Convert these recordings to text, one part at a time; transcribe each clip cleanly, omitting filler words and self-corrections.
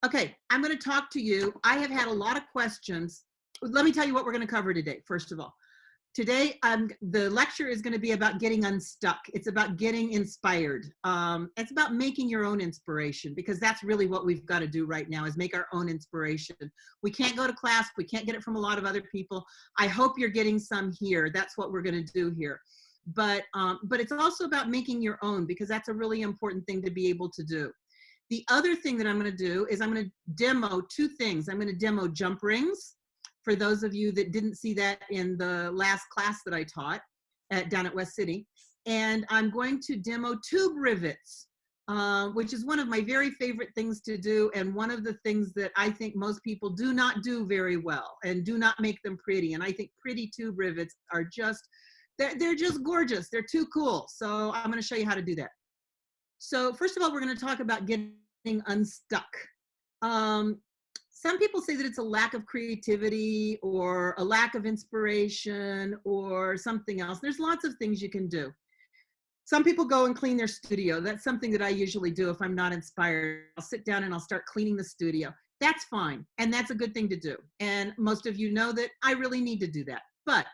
Okay, I'm going to talk to you. I have had a lot of questions. Let me tell you what we're going to cover today, first of all. Today, the lecture is going to be about getting unstuck. It's about getting inspired. It's about making your own inspiration, because that's really what we've got to do right now, is make our own inspiration. We can't go to class. We can't get it from a lot of other people. I hope you're getting some here. That's what we're going to do here. But it's also about making your own, because that's a really important thing to be able to do. The other thing that I'm going to do is I'm going to demo two things. I'm going to demo jump rings, for those of you that didn't see that in the last class that I taught down at West City. And I'm going to demo tube rivets, which is one of my very favorite things to do, and one of the things that I think most people do not do very well and do not make them pretty. And I think pretty tube rivets are just, they're just gorgeous. They're too cool. So I'm going to show you how to do that. So first of all, we're going to talk about getting unstuck. Some people say that it's a lack of creativity or a lack of inspiration or something else. There's lots of things you can do. Some people go and clean their studio. That's something that I usually do if I'm not inspired. I'll sit down and I'll start cleaning the studio. That's fine. And that's a good thing to do. And most of you know that I really need to do that. But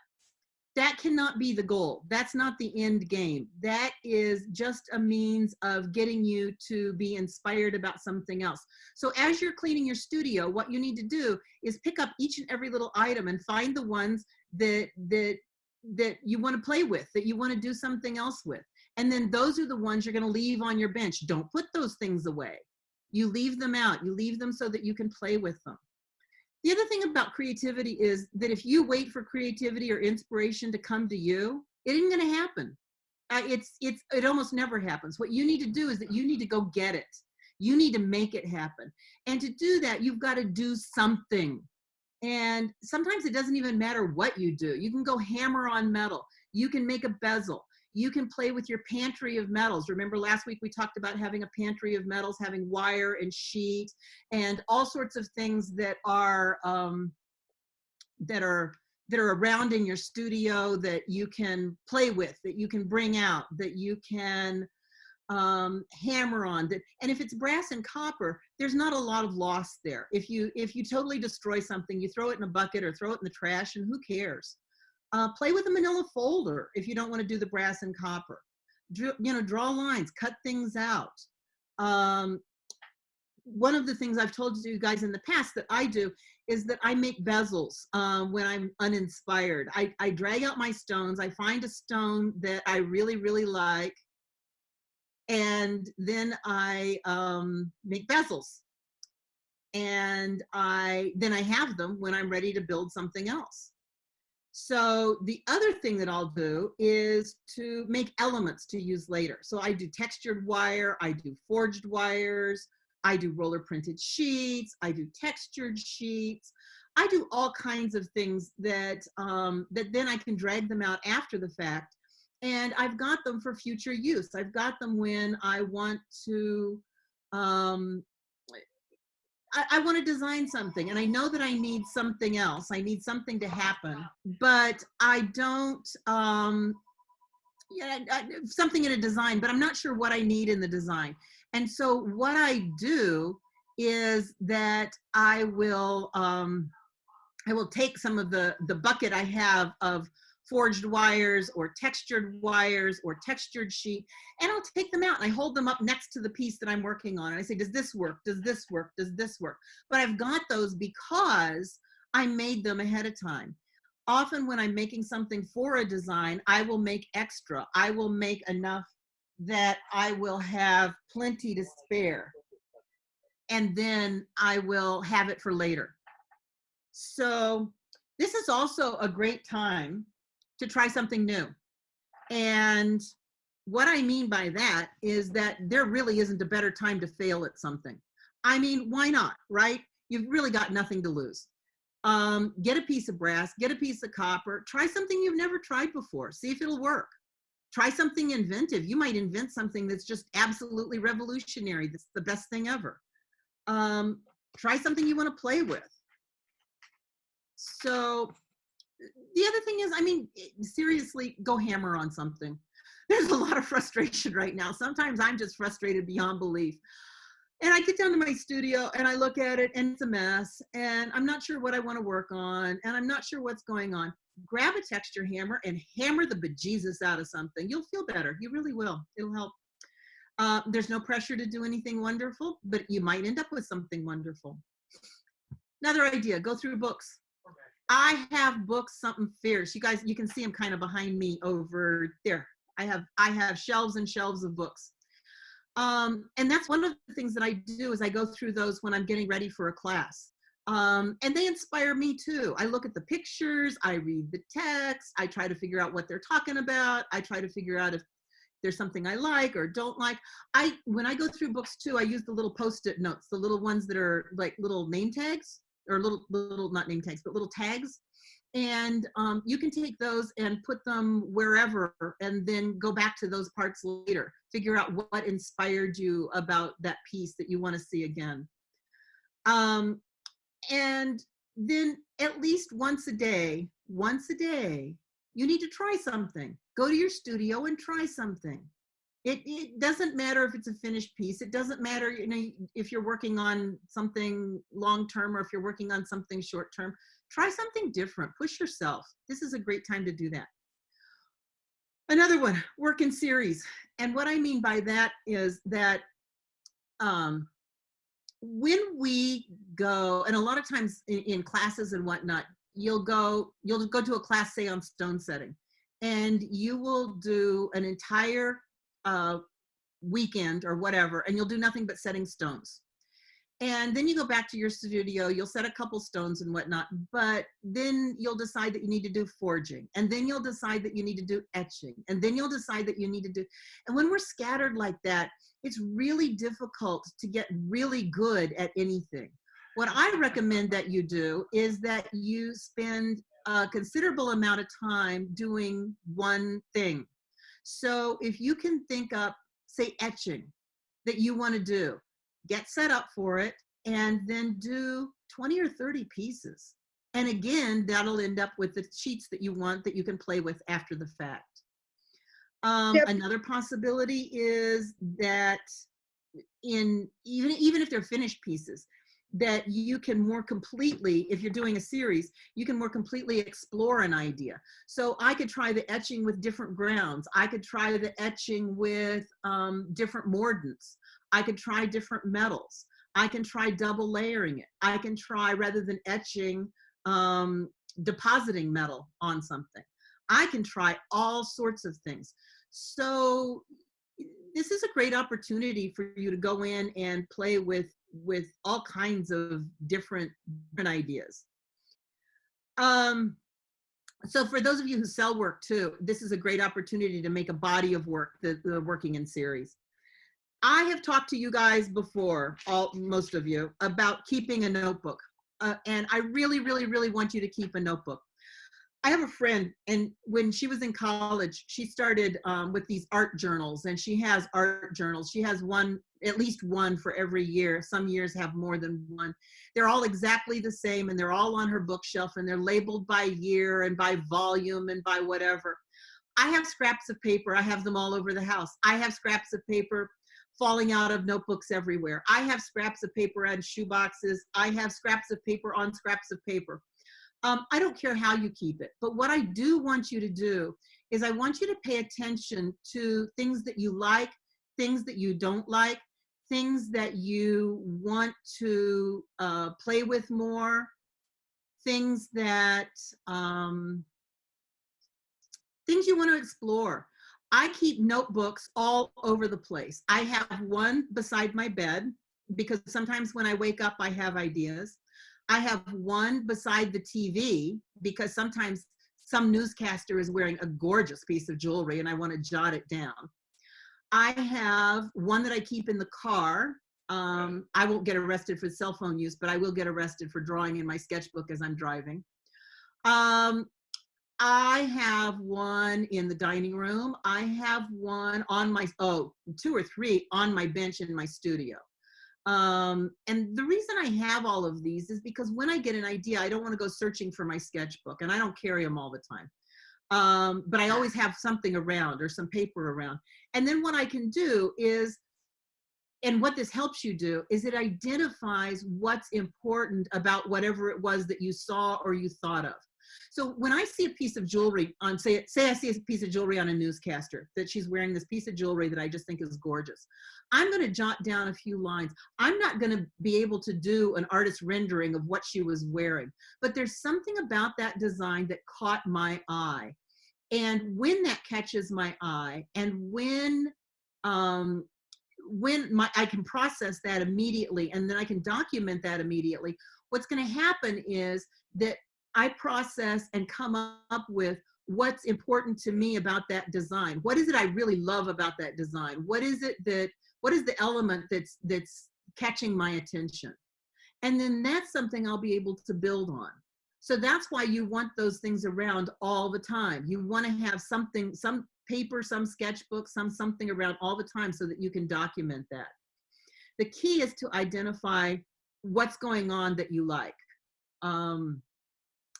that cannot be the goal. That's not the end game. That is just a means of getting you to be inspired about something else. So as you're cleaning your studio, what you need to do is pick up each and every little item and find the ones that you want to play with, that you want to do something else with. And then those are the ones you're going to leave on your bench. Don't put those things away. You leave them out. You leave them so that you can play with them. The other thing about creativity is that if you wait for creativity or inspiration to come to you, it isn't going to happen. It almost never happens. What you need to do is that you need to go get it. You need to make it happen. And to do that, you've got to do something. And sometimes it doesn't even matter what you do. You can go hammer on metal. You can make a bezel. You can play with your pantry of metals. Remember last week we talked about having a pantry of metals, having wire and sheet and all sorts of things that are around in your studio that you can play with, that you can bring out, that you can hammer on. And if it's brass and copper, there's not a lot of loss there. If you totally destroy something, you throw it in a bucket or throw it in the trash, and who cares? Play with a manila folder if you don't want to do the brass and copper. Draw lines, cut things out. One of the things I've told you guys in the past that I do is that I make bezels when I'm uninspired. I drag out my stones. I find a stone that I really, really like, and then I make bezels. And then I have them when I'm ready to build something else. So the other thing that I'll do is to make elements to use later. So I do textured wire, I do forged wires, I do roller printed sheets, I do textured sheets. I do all kinds of things that then I can drag them out after the fact. And I've got them for future use. I've got them when I want to, I want to design something, and I know that I need something else. I need something to happen, but I don't, something in a design, but I'm not sure what I need in the design. And so what I do is that I will take some of the bucket I have of forged wires or textured sheet, and I'll take them out and I hold them up next to the piece that I'm working on. And I say, does this work? Does this work? Does this work? But I've got those because I made them ahead of time. Often when I'm making something for a design, I will make extra. I will make enough that I will have plenty to spare. And then I will have it for later. So this is also a great time to try something new. And what I mean by that is that there really isn't a better time to fail at something. I mean, why not, right? You've really got nothing to lose. Get a piece of brass, get a piece of copper, try something you've never tried before, see if it'll work. Try something inventive. You might invent something that's just absolutely revolutionary. That's the best thing ever. Try something you want to play with. So the other thing is, I mean, seriously, go hammer on something. There's a lot of frustration right now. Sometimes I'm just frustrated beyond belief. And I get down to my studio and I look at it and it's a mess and I'm not sure what I want to work on and I'm not sure what's going on. Grab a texture hammer and hammer the bejesus out of something. You'll feel better. You really will. It'll help. There's no pressure to do anything wonderful, but you might end up with something wonderful. Another idea, go through books. I have books, something fierce. You guys, you can see them kind of behind me over there. I have shelves and shelves of books. And that's one of the things that I do is I go through those when I'm getting ready for a class. And they inspire me too. I look at the pictures, I read the text, I try to figure out what they're talking about. I try to figure out if there's something I like or don't like. When I go through books too, I use the little Post-it notes, the little ones that are like little name tags or little, not name tags, but little tags. And you can take those and put them wherever and then go back to those parts later. Figure out what inspired you about that piece that you want to see again. And then at least once a day, you need to try something. Go to your studio and try something. It doesn't matter if it's a finished piece. It doesn't matter, you know, if you're working on something long-term or if you're working on something short-term. Try something different. Push yourself. This is a great time to do that. Another one, work in series. And what I mean by that is that when we go, and a lot of times in classes and whatnot, you'll go to a class, say on stone setting, and you will do an entire weekend or whatever, and you'll do nothing but setting stones. And then you go back to your studio, you'll set a couple stones and whatnot, but then you'll decide that you need to do forging. And then you'll decide that you need to do etching. And then you'll decide that you need to do, and when we're scattered like that, it's really difficult to get really good at anything. What I recommend that you do is that you spend a considerable amount of time doing one thing. So if you can think up, say, etching that you want to do, get set up for it, and then do 20 or 30 pieces. And again, that'll end up with the sheets that you want that you can play with after the fact. Yep. Another possibility is that even if they're finished pieces, that you can more completely, if you're doing a series, you can more completely explore an idea. So I could try the etching with different grounds. I could try the etching with different mordants. I could try different metals. I can try double layering it. I can try, rather than etching, depositing metal on something. I can try all sorts of things. So this is a great opportunity for you to go in and play with all kinds of different ideas. So for those of you who sell work too, this is a great opportunity to make a body of work, the working in series. I have talked to you guys before, most of you, about keeping a notebook. And I really, really, really want you to keep a notebook. I have a friend, and when she was in college, she started with these art journals, and she has art journals. She has one, at least one for every year. Some years have more than one. They're all exactly the same, and they're all on her bookshelf, and they're labeled by year and by volume and by whatever. I have scraps of paper. I have them all over the house. I have scraps of paper falling out of notebooks everywhere. I have scraps of paper on shoe boxes. I have scraps of paper on scraps of paper. I don't care how you keep it, but what I do want you to do is I want you to pay attention to things that you like, things that you don't like, things that you want to play with more, things that, things you want to explore. I keep notebooks all over the place. I have one beside my bed because sometimes when I wake up, I have ideas. I have one beside the TV because sometimes some newscaster is wearing a gorgeous piece of jewelry and I want to jot it down. I have one that I keep in the car. I won't get arrested for cell phone use, but I will get arrested for drawing in my sketchbook as I'm driving. I have one in the dining room. I have one on my, 2 or 3 on my bench in my studio. And the reason I have all of these is because when I get an idea, I don't want to go searching for my sketchbook, and I don't carry them all the time. But I always have something around or some paper around. And then what I can do is and what this helps you do is it identifies what's important about whatever it was that you saw or you thought of. So when I see a piece of jewelry on, say I see a piece of jewelry on a newscaster, that she's wearing this piece of jewelry that I just think is gorgeous, I'm going to jot down a few lines. I'm not going to be able to do an artist rendering of what she was wearing, but there's something about that design that caught my eye. And when that catches my eye, and when I can process that immediately, and then I can document that immediately, what's going to happen is that I process and come up with what's important to me about that design. What is it I really love about that design? What is the element that's catching my attention? And then that's something I'll be able to build on. So that's why you want those things around all the time. You want to have something, some paper, some sketchbook, something around all the time so that you can document that. The key is to identify what's going on that you like.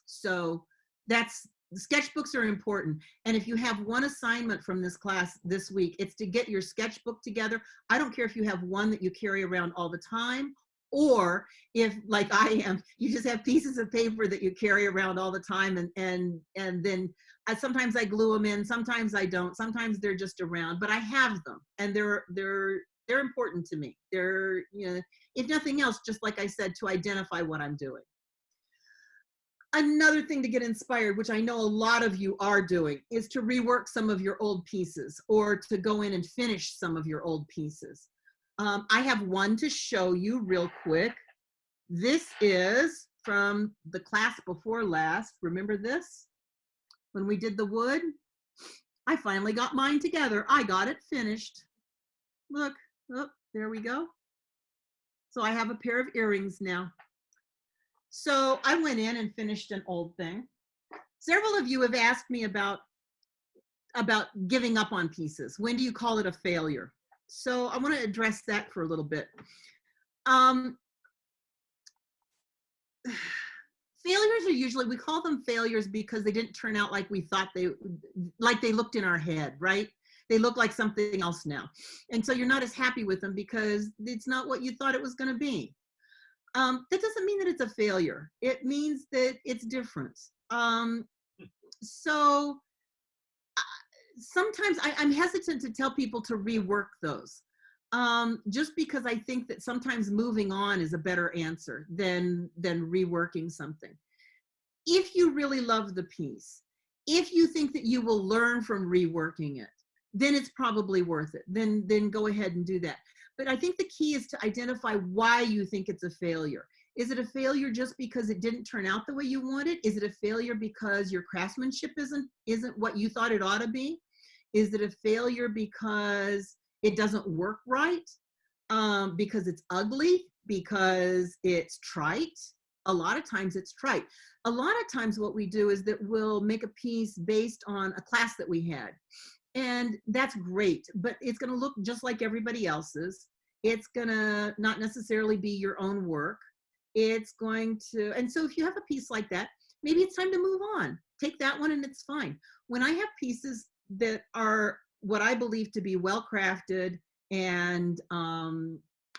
So sketchbooks are important. And if you have one assignment from this class this week, it's to get your sketchbook together. I don't care if you have one that you carry around all the time, or if, like I am, you just have pieces of paper that you carry around all the time, and then sometimes I glue them in, sometimes I don't, sometimes they're just around, but I have them, and they're important to me. They're, you know, if nothing else, just like I said, to identify what I'm doing. Another thing to get inspired, which I know a lot of you are doing, is to rework some of your old pieces, or to go in and finish some of your old pieces. I have one to show you real quick. This is from the class before last. Remember this? When we did the wood? I finally got mine together. I got it finished. Look, oh, there we go. So I have a pair of earrings now. So I went in and finished an old thing. Several of you have asked me about giving up on pieces. When do you call it a failure? So I want to address that for a little bit. Failures are usually, we call them failures because they didn't turn out like we thought they looked in our head, right? They look like something else now. And so you're not as happy with them because it's not what you thought it was going to be. That doesn't mean that it's a failure. It means that it's different. So sometimes I'm hesitant to tell people to rework those, just because I think that sometimes moving on is a better answer than reworking something. If you really love the piece, if you think that you will learn from reworking it, then it's probably worth it. Then go ahead and do that. But I think the key is to identify why you think it's a failure. Is it a failure just because it didn't turn out the way you wanted? Is it a failure because your craftsmanship isn't what you thought it ought to be? Is it a failure because it doesn't work right? Because it's ugly? Because it's trite? A lot of times it's trite. A lot of times what we do is that we'll make a piece based on a class that we had. And that's great, but it's going to look just like everybody else's. It's going to not necessarily be your own work. It's going to, and so if you have a piece like that, maybe it's time to move on. Take that one and it's fine. When I have pieces that are what I believe to be well crafted and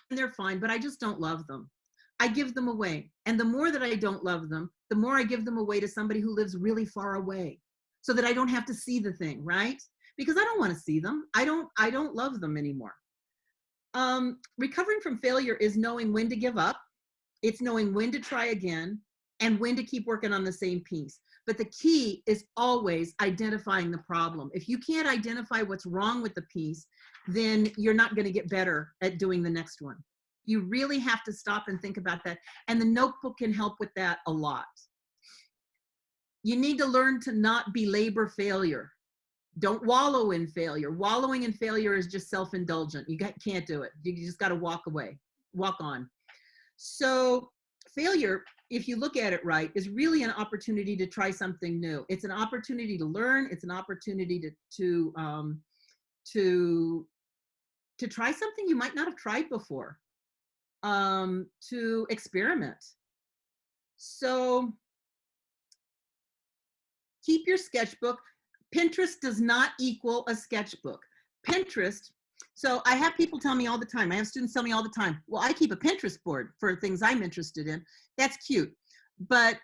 they're fine, but I just don't love them, I give them away. And the more that I don't love them, the more I give them away to somebody who lives really far away, so that I don't have to see the thing, right? Because I don't want to see them. I don't love them anymore. Recovering from failure is knowing when to give up. It's knowing when to try again and when to keep working on the same piece. But the key is always identifying the problem. If you can't identify what's wrong with the piece, then you're not going to get better at doing the next one. You really have to stop and think about that. And the notebook can help with that a lot. You need to learn to not belabor failure. Don't wallow in failure. Wallowing in failure is just self-indulgent. You can't do it. You just got to walk away, walk on. So failure, if you look at it right, is really an opportunity to try something new. It's an opportunity to learn. It's an opportunity to try something you might not have tried before, to experiment. So keep your sketchbook. Pinterest does not equal a sketchbook. Pinterest So I have people tell me all the time, I have students tell me all the time, well, I keep a Pinterest board for things I'm interested in. That's cute, but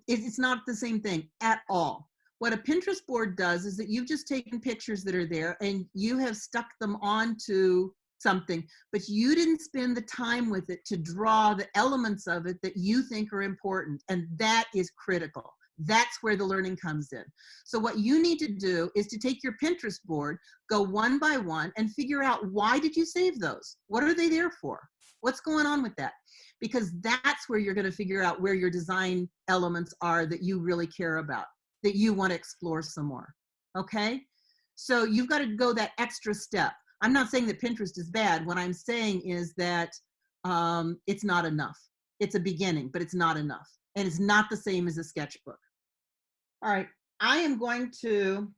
it's not the same thing at all. What a Pinterest board does is that you've just taken pictures that are there and you have stuck them onto something, but you didn't spend the time with it to draw the elements of it that you think are important, and that is critical. That's where the learning comes in. So what you need to do is to take your Pinterest board, go one by one, and figure out, why did you save those? What are they there for? What's going on with that? Because that's where you're going to figure out where your design elements are that you really care about, that you want to explore some more. Okay? So you've got to go that extra step. I'm not saying that Pinterest is bad. What I'm saying is that it's not enough. It's a beginning, but it's not enough. And it's not the same as a sketchbook. All right, I am going to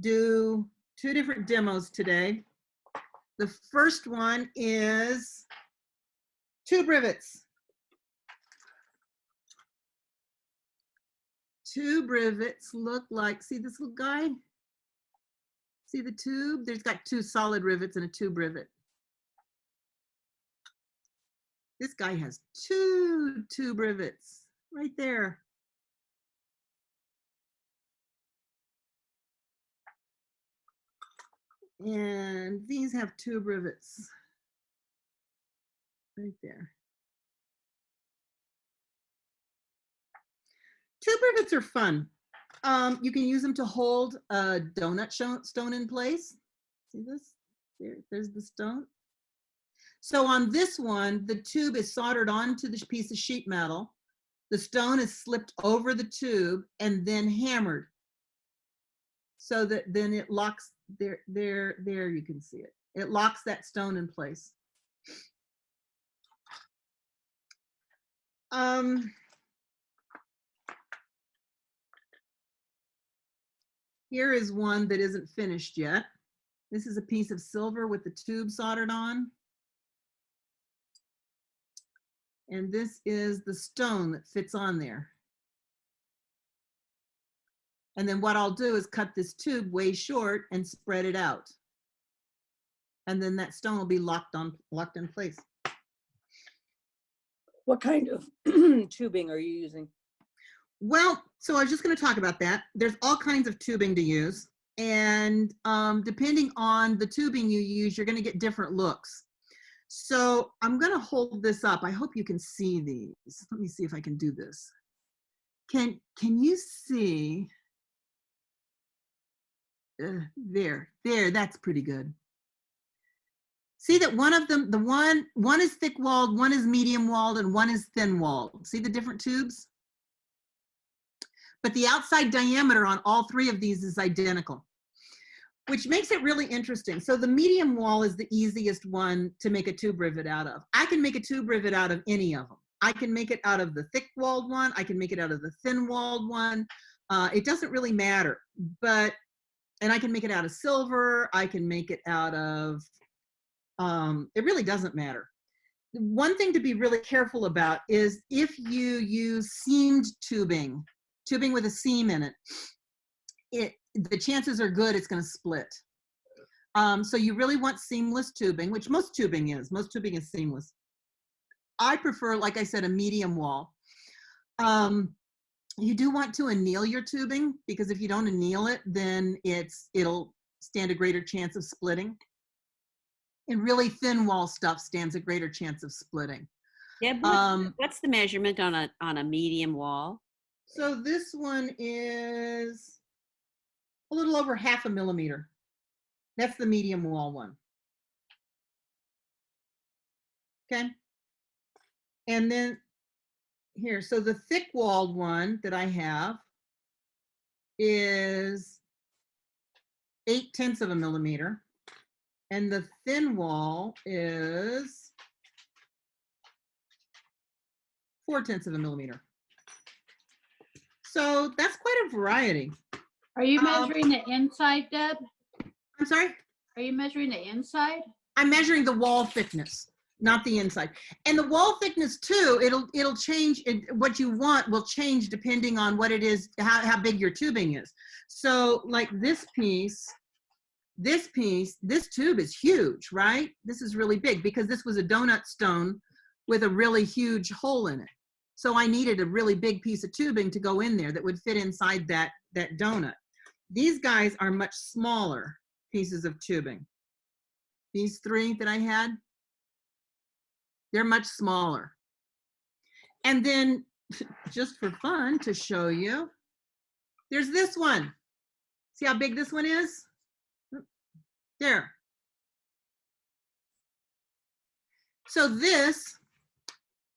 do 2 different demos today. The first one is tube rivets. Tube rivets look like, see this little guy? See the tube? There's got 2 solid rivets and a tube rivet. This guy has 2 tube rivets right there. And these have tube rivets right there. Tube rivets are fun. You can use them to hold a donut stone in place. See this? There's the stone. So on this one, the tube is soldered onto the piece of sheet metal. The stone is slipped over the tube and then hammered, so that then it locks, there you can see it. It locks that stone in place. Here is one that isn't finished yet. This is a piece of silver with the tube soldered on. And this is the stone that fits on there. And then what I'll do is cut this tube way short and spread it out. And then that stone will be locked in place. What kind of tubing are you using? Well, so I was just going to talk about that. There's all kinds of tubing to use. And depending on the tubing you use, you're going to get different looks. So I'm going to hold this up. I hope you can see these. Let me see if I can do this. Can you see? There, that's pretty good. See that one of them, one is thick walled, one is medium walled, and one is thin walled. See the different tubes? But the outside diameter on all 3 of these is identical, which makes it really interesting. So the medium wall is the easiest one to make a tube rivet out of. I can make a tube rivet out of any of them. I can make it out of the thick walled one. I can make it out of the thin walled one. It doesn't really matter, and I can make it out of silver. I can make it out of, it really doesn't matter. One thing to be really careful about is if you use seamed tubing with a seam in it, the chances are good it's going to split. So you really want seamless tubing, which most tubing is. Most tubing is seamless. I prefer, like I said, a medium wall. You do want to anneal your tubing, because if you don't anneal it, then it'll stand a greater chance of splitting. And really thin wall stuff stands a greater chance of splitting. Yeah, what's the measurement on a medium wall? So this one is a little over 1/2 millimeter. That's the medium wall one. Okay. And then here, so the thick walled one that I have is 0.8 millimeter. And the thin wall is 0.4 millimeter. So that's quite a variety. Are you measuring the inside, Deb? I'm sorry? Are you measuring the inside? I'm measuring the wall thickness, not the inside. And the wall thickness too, it'll change. What you want will change depending on what it is, how big your tubing is. So like this piece this piece, this tube is huge, right? This is really big because this was a donut stone with a really huge hole in it. So I needed a really big piece of tubing to go in there that would fit inside that donut. These guys are much smaller pieces of tubing. These three that I had, they're much smaller. And then just for fun to show you, there's this one. See how big this one is? There. So this,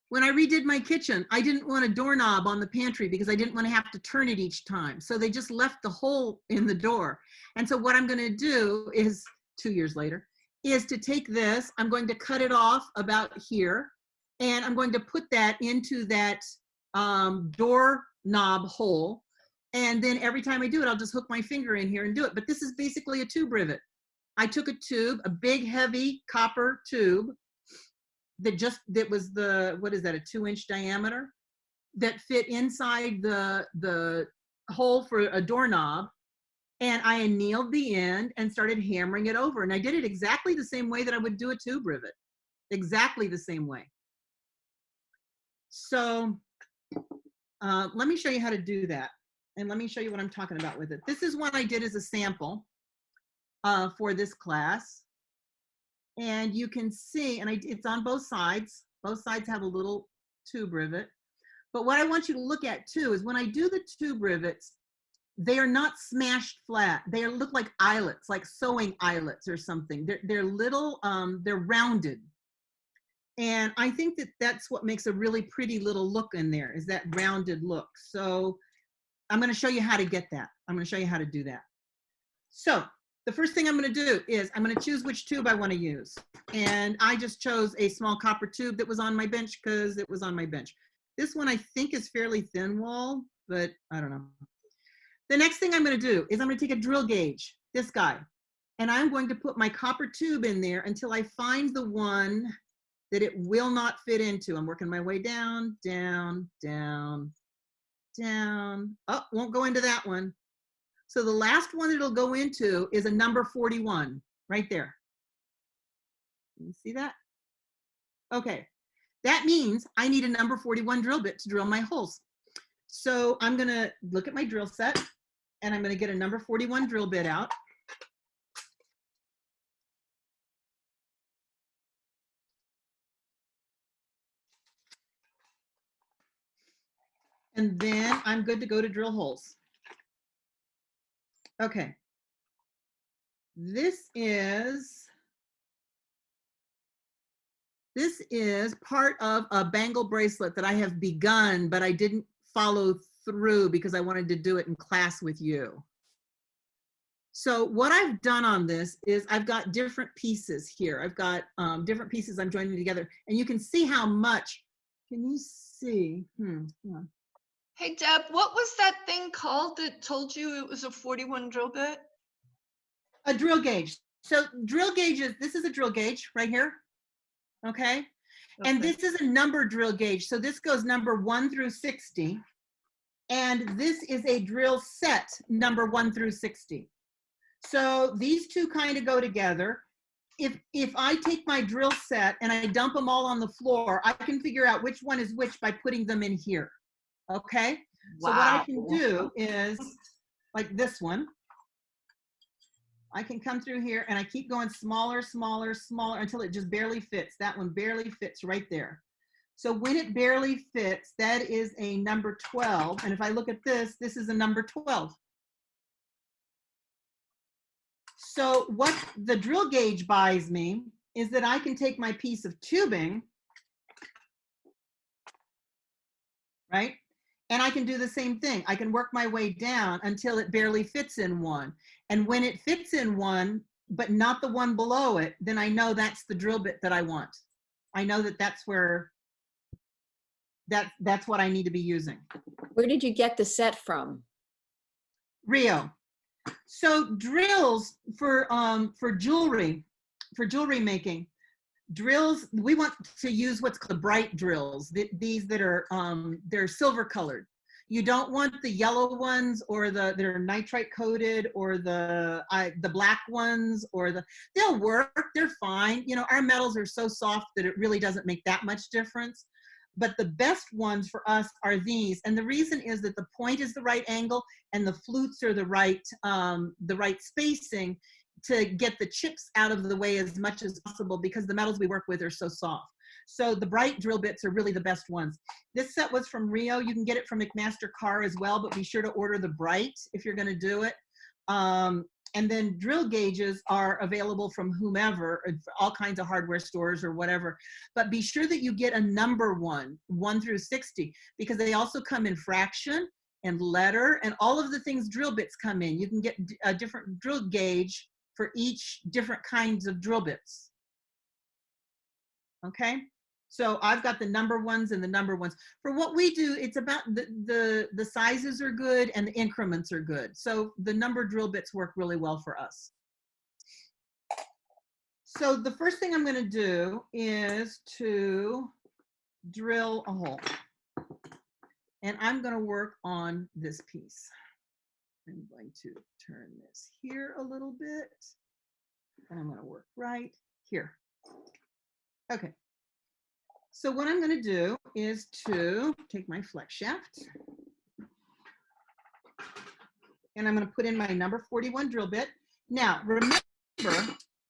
when I redid my kitchen, I didn't want a doorknob on the pantry because I didn't want to have to turn it each time. So they just left the hole in the door. And so what I'm going to do is, 2 years later, is to take this, I'm going to cut it off about here, and I'm going to put that into that door knob hole. And then every time I do it, I'll just hook my finger in here and do it. But this is basically a tube rivet. I took a tube, a big, heavy copper tube that was the, what is that, a 2-inch diameter that fit inside the hole for a doorknob. And I annealed the end and started hammering it over. And I did it exactly the same way that I would do a tube rivet, exactly the same way. So let me show you how to do that. And let me show you what I'm talking about with it. This is one I did as a sample for this class. And you can see, and it's on both sides. Both sides have a little tube rivet. But what I want you to look at too is when I do the tube rivets, they are not smashed flat. They look like eyelets, like sewing eyelets or something. They're little, they're rounded. And I think that that's what makes a really pretty little look in there, is that rounded look. So I'm going to show you how to get that. I'm going to show you how to do that. So the first thing I'm going to do is I'm going to choose which tube I want to use. And I just chose a small copper tube that was on my bench because it was on my bench. This one I think is fairly thin wall, but I don't know. The next thing I'm going to do is I'm going to take a drill gauge, this guy, and I'm going to put my copper tube in there until I find the one that it will not fit into. I'm working my way down, down, down, down. Oh, won't go into that one. So the last one it'll go into is a number 41, right there. You see that? Okay, that means I need a number 41 drill bit to drill my holes. So I'm gonna look at my drill set and I'm gonna get a number 41 drill bit out. And then I'm good to go to drill holes. Okay. This is part of a bangle bracelet that I have begun, but I didn't follow through because I wanted to do it in class with you. So what I've done on this is I've got different pieces here. I've got different pieces I'm joining together, and you can see how much. Can you see? Yeah. Hey, Deb, what was that thing called that told you it was a 41 drill bit? A drill gauge. So drill gauges, this is a drill gauge right here, okay? And this is a number drill gauge. So this goes number 1 through 60. And this is a drill set, number 1 through 60. So these two kind of go together. If I take my drill set and I dump them all on the floor, I can figure out which one is which by putting them in here. Okay, wow. So what I can do is, like this one, I can come through here and I keep going smaller, smaller, smaller until it just barely fits. That one barely fits right there. So when it barely fits, that is a number 12. And if I look at this, this is a number 12. So what the drill gauge buys me is that I can take my piece of tubing, right? And I can do the same thing. I can work my way down until it barely fits in one. And when it fits in one, but not the one below it, then I know that's the drill bit that I want. I know that that's where, that's what I need to be using. Where did you get the set from? Rio. So drills for jewelry making, drills, we want to use what's called bright drills, these that are, they're silver colored. You don't want the yellow ones or that are nitrite coated, or the black ones, or they'll work, they're fine. You know, our metals are so soft that it really doesn't make that much difference. But the best ones for us are these. And the reason is that the point is the right angle and the flutes are the right spacing to get the chips out of the way as much as possible, because the metals we work with are so soft. So the bright drill bits are really the best ones. This set was from Rio. You can get it from McMaster Carr as well, but be sure to order the bright if you're going to do it. And then drill gauges are available from whomever, all kinds of hardware stores or whatever. But be sure that you get a number 1 through 60, because they also come in fraction and letter and all of the things drill bits come in. You can get a different drill gauge for each different kinds of drill bits. Okay, so I've got the number 1s and the number 1s. For what we do, it's about the sizes are good and the increments are good. So the number drill bits work really well for us. So the first thing I'm going to do is to drill a hole. And I'm going to work on this piece. I'm going to turn this here a little bit. And I'm going to work right here. Okay. So what I'm going to do is to take my flex shaft. And I'm going to put in my number 41 drill bit. Now, remember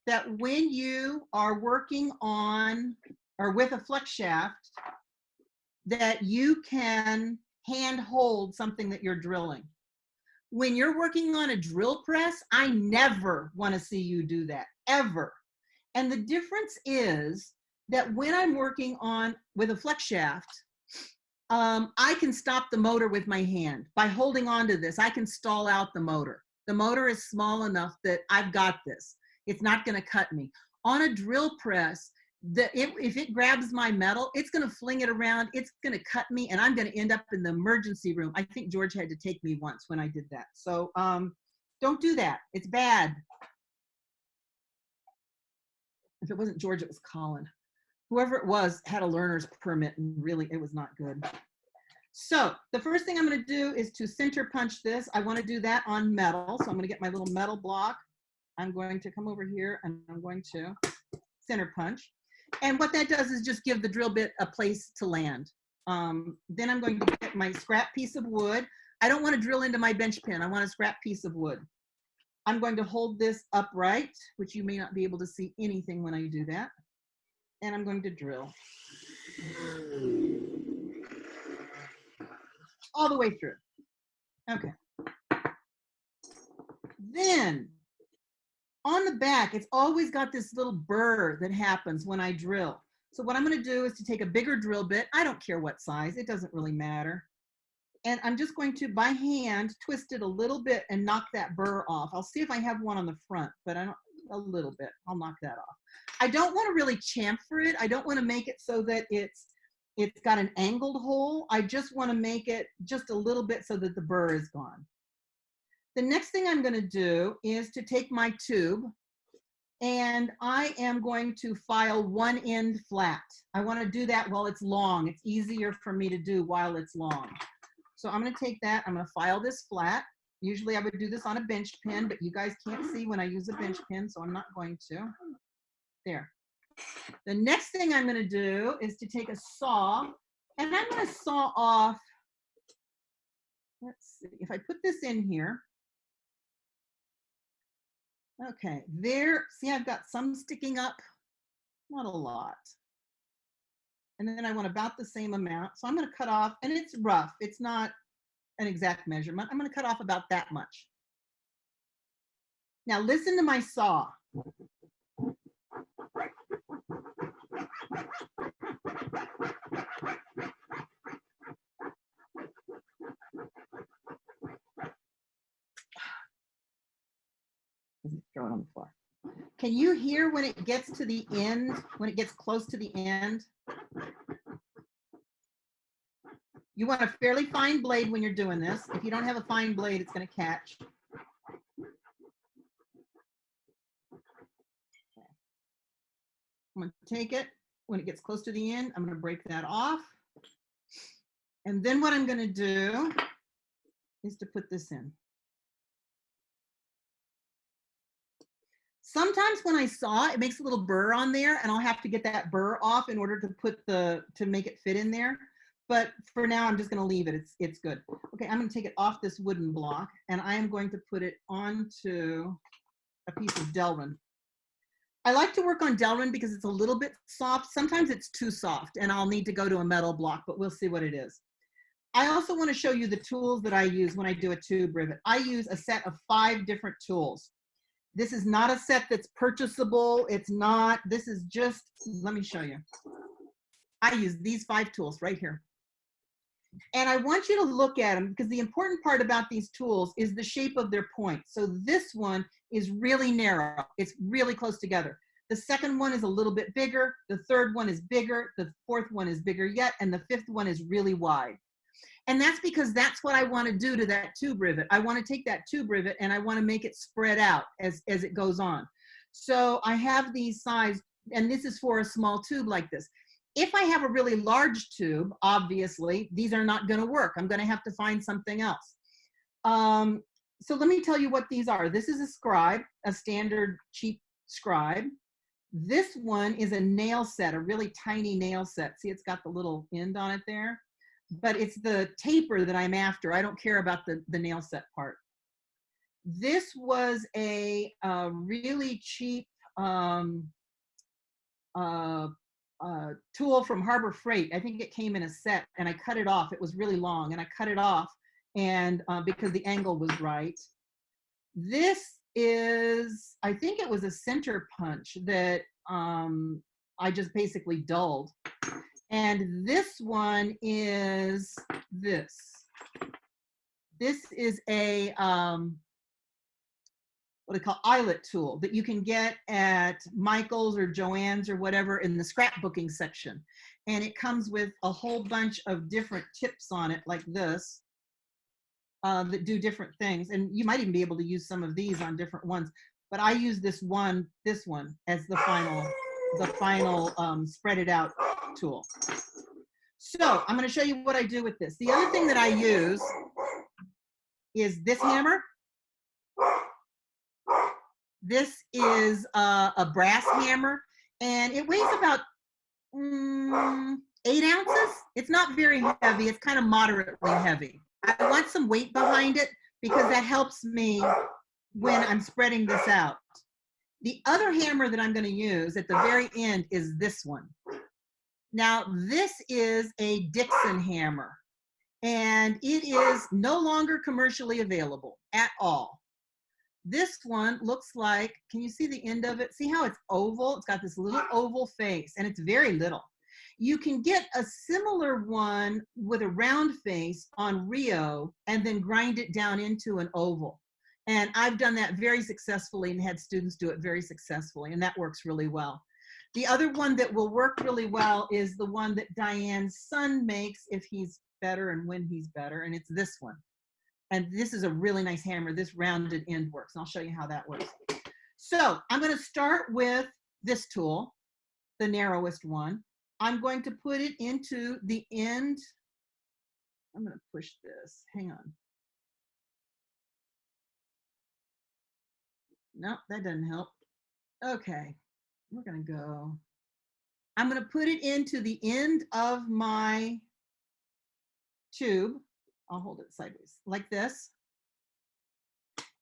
that when you are working on or with a flex shaft, that you can hand hold something that you're drilling. When you're working on a drill press, I never want to see you do that, ever. And the difference is that when I'm working on with a flex shaft, I can stop the motor with my hand. By holding on to this, I can stall out the motor. The motor is small enough that I've got this. It's not going to cut me. On a drill press, if it grabs my metal, it's going to fling it around, it's going to cut me, and I'm going to end up in the emergency room. I think George had to take me once when I did that. So don't do that. It's bad. If it wasn't George, it was Colin. Whoever it was had a learner's permit, and really, it was not good. So the first thing I'm going to do is to center punch this. I want to do that on metal. So I'm going to get my little metal block. I'm going to come over here and I'm going to center punch. And what that does is just give the drill bit a place to land. Then I'm going to get my scrap piece of wood. I don't want to drill into my bench pin. I want a scrap piece of wood. I'm going to hold this upright, which you may not be able to see anything when I do that. And I'm going to drill. All the way through. Okay. Then on the back, it's always got this little burr that happens when I drill. So what I'm going to do is to take a bigger drill bit. I don't care what size. It doesn't really matter. And I'm just going to, by hand, twist it a little bit and knock that burr off. I'll see if I have one on the front, but I don't, a little bit. I'll knock that off. I don't want to really chamfer it. I don't want to make it so that it's got an angled hole. I just want to make it just a little bit so that the burr is gone. The next thing I'm going to do is to take my tube, and I am going to file one end flat. I want to do that while it's long. It's easier for me to do while it's long. So I'm going to take that. I'm going to file this flat. Usually I would do this on a bench pin, but you guys can't see when I use a bench pin, so I'm not going to. There. The next thing I'm going to do is to take a saw, and I'm going to saw off. Let's see if I put this in here. Okay, there, see, I've got some sticking up, not a lot. And then I want about the same amount. So I'm going to cut off, and it's rough. It's not an exact measurement. I'm going to cut off about that much. Now listen to my saw. Throw it on the floor. Can you hear when it gets to the end, when it gets close to the end? You want a fairly fine blade when you're doing this. If you don't have a fine blade, it's going to catch. I'm going to take it. When it gets close to the end, I'm going to break that off. And then what I'm going to do is to put this in. Sometimes when I saw it makes a little burr on there, and I'll have to get that burr off in order to put to make it fit in there. But for now, I'm just going to leave it. It's good. Okay, I'm going to take it off this wooden block, and I am going to put it onto a piece of Delrin. I like to work on Delrin because it's a little bit soft. Sometimes it's too soft, and I'll need to go to a metal block, but we'll see what it is. I also want to show you the tools that I use when I do a tube rivet. I use a set of 5 different tools. This is not a set that's purchasable. It's not, this is just, let me show you. I use these 5 tools right here. And I want you to look at them because the important part about these tools is the shape of their point. So this one is really narrow. It's really close together. The second one is a little bit bigger. The third one is bigger. The fourth one is bigger yet. And the fifth one is really wide. And that's because that's what I want to do to that tube rivet. I want to take that tube rivet and I want to make it spread out as it goes on. So I have these sides, and this is for a small tube like this. If I have a really large tube, obviously, these are not going to work. I'm going to have to find something else. So let me tell you what these are. This is a scribe, a standard cheap scribe. This one is a nail set, a really tiny nail set. See, it's got the little end on it there. But it's the taper that I'm after. I don't care about the nail set part. This was a really cheap tool from Harbor Freight. I think it came in a set, and I cut it off. It was really long, and I cut it off, and because the angle was right. This is, I think it was a center punch that I just basically dulled. And this one is this. This is a, what they call eyelet tool that you can get at Michael's or Joann's or whatever in the scrapbooking section. And it comes with a whole bunch of different tips on it like this that do different things. And you might even be able to use some of these on different ones. But I use this one as the final spread it out tool. So I'm going to show you what I do with this. The other thing that I use is this hammer. This is a brass hammer, and it weighs about 8 ounces. It's not very heavy. It's kind of moderately heavy. I want some weight behind it because that helps me when I'm spreading this out. The other hammer that I'm going to use at the very end is this one. Now, this is a Dixon hammer, and it is no longer commercially available at all. This one looks like, can you see the end of it? See how it's oval? It's got this little oval face, and it's very little. You can get a similar one with a round face on Rio and then grind it down into an oval. And I've done that very successfully and had students do it very successfully, and that works really well. The other one that will work really well is the one that Diane's son makes if he's better and when he's better, and it's this one. And this is a really nice hammer. This rounded end works, and I'll show you how that works. So I'm going to start with this tool, the narrowest one. I'm going to put it into the end. I'm going to push this. Hang on. No, that doesn't help. Okay, we're going to go. I'm going to put it into the end of my tube. I'll hold it sideways like this.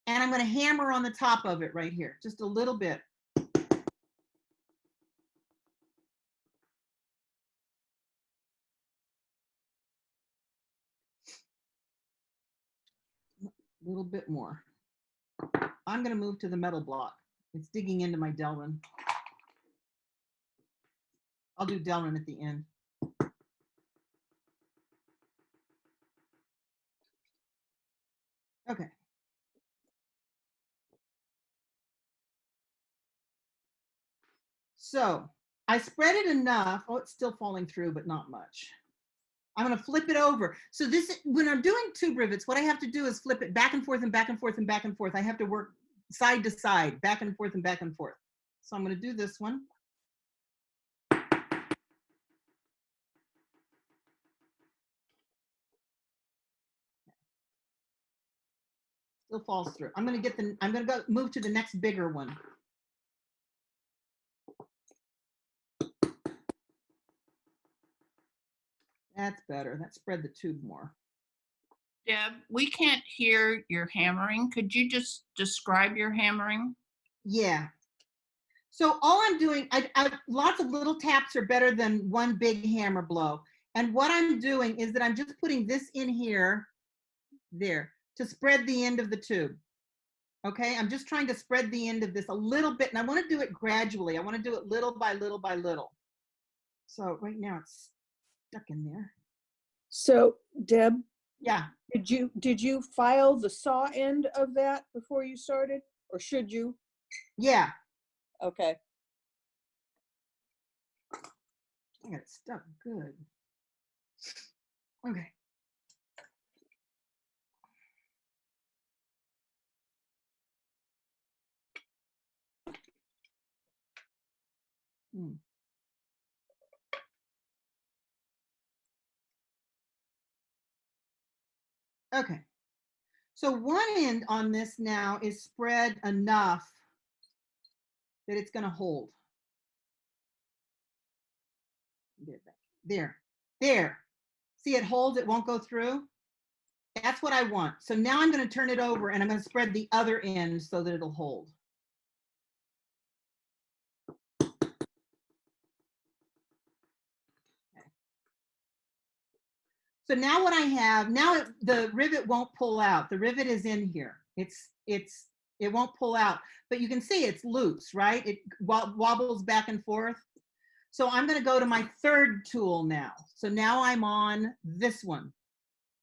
And I'm going to hammer on the top of it right here, just a little bit. A little bit more. I'm going to move to the metal block. It's digging into my Delrin. I'll do Delrin at the end. Okay. So I spread it enough. Oh, it's still falling through, but not much. I'm going to flip it over. So this, when I'm doing tube rivets, what I have to do is flip it back and forth and back and forth and back and forth. I have to work side to side, back and forth and back and forth. So I'm going to do this one. Still falls through. I'm gonna go move to the next bigger one. That's better. That spread the tube more. Deb, we can't hear your hammering. Could you just describe your hammering? Yeah. So all I'm doing, lots of little taps are better than one big hammer blow. And what I'm doing is that I'm just putting this in here, there, to spread the end of the tube. Okay, I'm just trying to spread the end of this a little bit, and I want to do it gradually. I want to do it little by little by little. So right now it's stuck in there. So Deb, Yeah. did you file the saw end of that before you started, or should you? Yeah. Okay. I got it stuck good. Okay. Okay. So one end on this now is spread enough that it's going to hold. Get it back. There. There. See, it holds, it won't go through. That's what I want. So now I'm going to turn it over and I'm going to spread the other end so that it'll hold. So now what I have, now the rivet won't pull out. The rivet is in here. It won't pull out, but you can see it's loose, right? It wobbles back and forth. So I'm going to go to my third tool now. So now I'm on this one,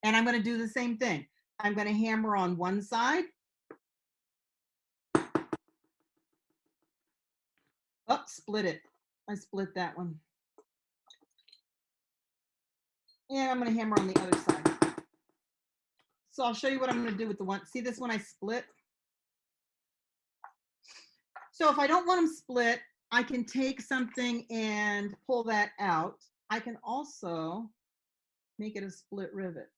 and I'm going to do the same thing. I'm going to hammer on one side. Oh, split it. I split that one. And I'm going to hammer on the other side. So I'll show you what I'm going to do with the one. See this one I split? So if I don't want them split, I can take something and pull that out. I can also make it a split rivet.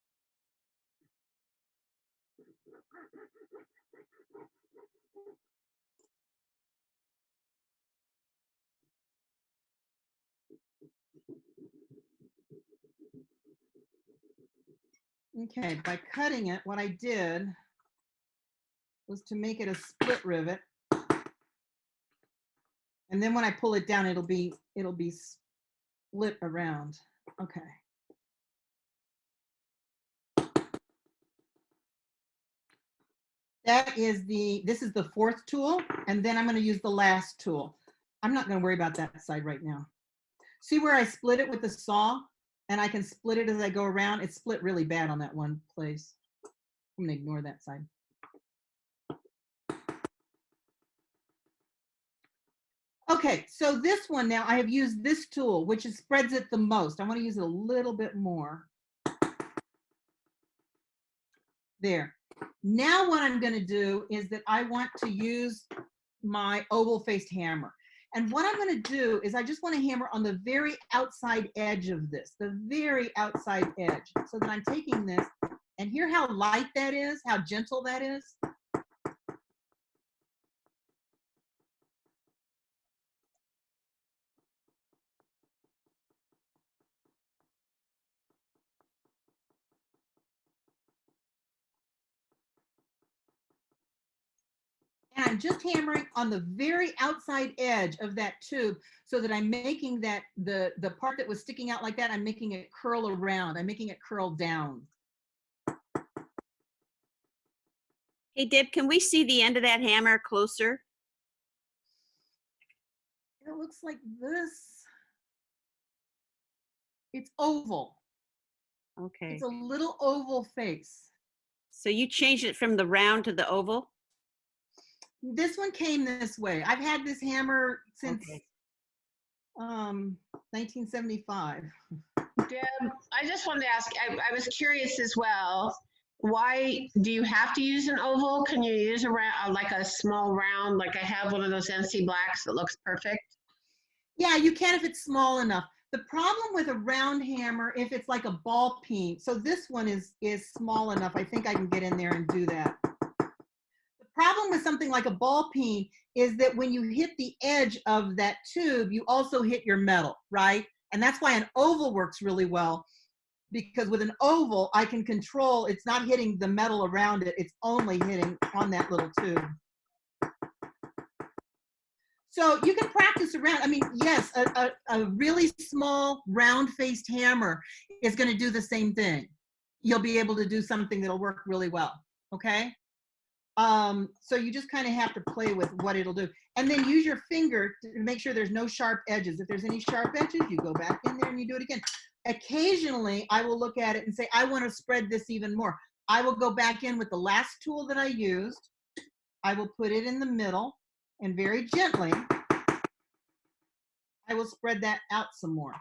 Okay, by cutting it, what I did was to make it a split rivet. And then when I pull it down, it'll be split around. Okay. This is the fourth tool, and then I'm going to use the last tool. I'm not going to worry about that side right now. See where I split it with the saw, and I can split it as I go around. It's split really bad on that one place. I'm going to ignore that side. Okay, so this one now, I have used this tool, which spreads it the most. I want to use it a little bit more. There. Now what I'm going to do is that I want to use my oval-faced hammer. And what I'm going to do is I just want to hammer on the very outside edge of this, the very outside edge, so that I'm taking this, and hear how light that is, how gentle that is. And I'm just hammering on the very outside edge of that tube so that I'm making that, the part that was sticking out like that, I'm making it curl around. I'm making it curl down. Hey, Deb, can we see the end of that hammer closer? It looks like this. It's oval. Okay. It's a little oval face. So you changed it from the round to the oval? This one came this way. I've had this hammer since Okay. 1975. Deb, I just wanted to ask, I was curious as well, why do you have to use an oval? Can you use a round, like a small round, like I have one of those NC Blacks that looks perfect? Yeah, you can if it's small enough. The problem with a round hammer, if it's like a ball peen, so this one is small enough. I think I can get in there and do that. something like a ball peen is that when you hit the edge of that tube, you also hit your metal, right? And that's why an oval works really well, because with an oval, I can control, it's not hitting the metal around it, it's only hitting on that little tube. So you can practice around. I mean, yes, a really small round-faced hammer is going to do the same thing. You'll be able to do something that'll work really well, okay? So you just kind of have to play with what it'll do. And then use your finger to make sure there's no sharp edges. If there's any sharp edges, you go back in there and you do it again. Occasionally, I will look at it and say, I want to spread this even more. I will go back in with the last tool that I used. I will put it in the middle, and very gently, I will spread that out some more.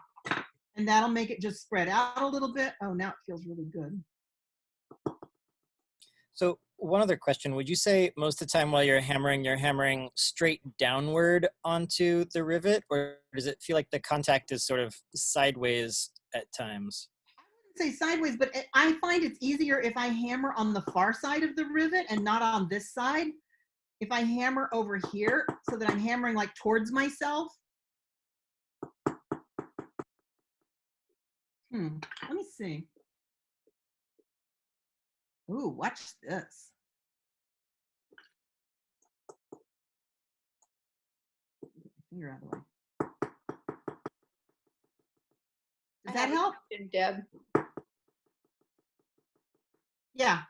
And that'll make it just spread out a little bit. Oh, now it feels really good. So one other question, would you say most of the time while you're hammering straight downward onto the rivet, or does it feel like the contact is sort of sideways at times? I wouldn't say sideways, but I find it's easier if I hammer on the far side of the rivet and not on this side. If I hammer over here so that I'm hammering like towards myself. Let me see. Ooh, watch this. Get my finger out of the way. Does that help? Deb, Yeah.